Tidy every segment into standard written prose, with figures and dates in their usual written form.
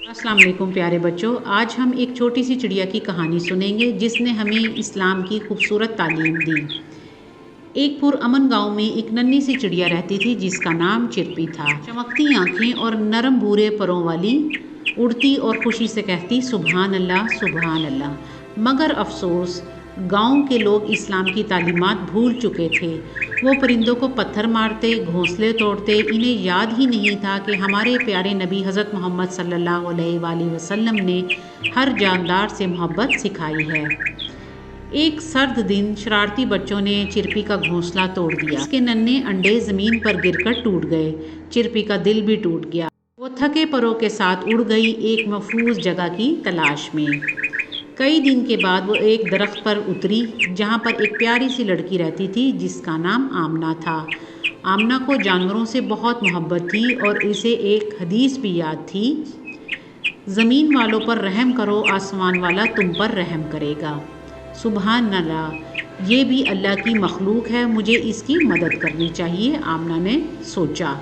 अस्सलाम वालेकुम प्यारे बच्चों, आज हम एक छोटी सी चिड़िया की कहानी सुनेंगे जिसने हमें इस्लाम की खूबसूरत तालीम दी। एक पुरअमन गांव में एक नन्ही सी चिड़िया रहती थी जिसका नाम चिरपी था। चमकती आंखें और नरम भूरे परों वाली, उड़ती और खुशी से कहती सुबहान अल्लाह सुबहान अल्लाह। मगर अफसोस, गांव के लोग इस्लाम की तालीमात भूल चुके थे। वो परिंदों को पत्थर मारते, घोंसले तोड़ते। इन्हें याद ही नहीं था कि हमारे प्यारे नबी हज़रत मोहम्मद सल्लल्लाहु अलैहि वसल्लम ने हर जानदार से मोहब्बत सिखाई है। एक सर्द दिन शरारती बच्चों ने चिरपी का घोंसला तोड़ दिया। इसके नन्हे अंडे ज़मीन पर गिरकर टूट गए। चिरपी का दिल भी टूट गया। वो थके परों के साथ उड़ गई एक महफूज जगह की तलाश में। कई दिन के बाद वो एक दरख्त पर उतरी जहाँ पर एक प्यारी सी लड़की रहती थी जिसका नाम आमना था। आमना को जानवरों से बहुत मोहब्बत थी और इसे एक हदीस भी याद थी, ज़मीन वालों पर रहम करो, आसमान वाला तुम पर रहम करेगा। सुबहान अल्लाह, ये भी अल्लाह की मखलूक है, मुझे इसकी मदद करनी चाहिए, आमना ने सोचा।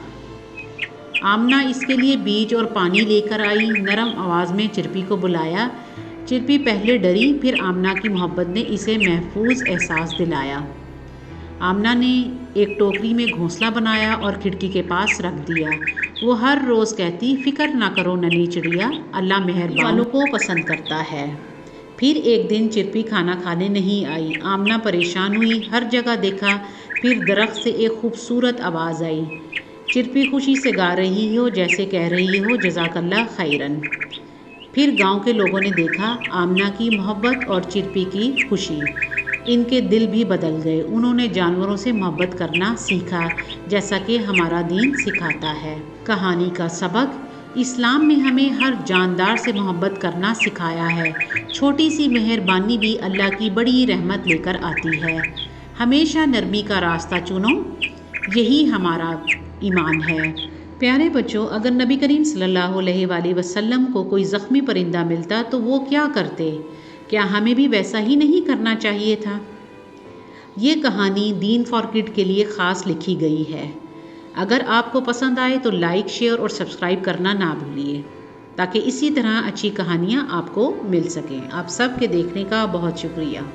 आमना इसके लिए बीज और पानी लेकर आई। नरम आवाज़ में चिरपी को बुलाया। चिरपी पहले डरी, फिर आमना की मोहब्बत ने इसे महफूज एहसास दिलाया। आमना ने एक टोकरी में घोंसला बनाया और खिड़की के पास रख दिया। वो हर रोज़ कहती, फ़िक्र ना करो नन्ही चिड़िया, अल्लाह मेहरबान वालों को पसंद करता है। फिर एक दिन चिरपी खाना खाने नहीं आई। आमना परेशान हुई, हर जगह देखा। फिर दरख्त से एक खूबसूरत आवाज़ आई। चिरपी खुशी से गा रही हो, जैसे कह रही हो जज़ाकल्लाह खैरन। फिर गांव के लोगों ने देखा आमना की मोहब्बत और चिरपी की खुशी। इनके दिल भी बदल गए। उन्होंने जानवरों से मोहब्बत करना सीखा जैसा कि हमारा दीन सिखाता है। कहानी का सबक, इस्लाम में हमें हर जानदार से मोहब्बत करना सिखाया है। छोटी सी मेहरबानी भी अल्लाह की बड़ी रहमत लेकर आती है। हमेशा नरमी का रास्ता चुनो, यही हमारा ईमान है। प्यारे बच्चों, अगर नबी करीम सल्लल्लाहु अलैहि वसल्लम को कोई ज़ख्मी परिंदा मिलता तो वो क्या करते? क्या हमें भी वैसा ही नहीं करना चाहिए था? ये कहानी दीन फॉर किड के लिए ख़ास लिखी गई है। अगर आपको पसंद आए तो लाइक, शेयर और सब्सक्राइब करना ना भूलिए ताकि इसी तरह अच्छी कहानियाँ आपको मिल सकें। आप सब के देखने का बहुत शुक्रिया।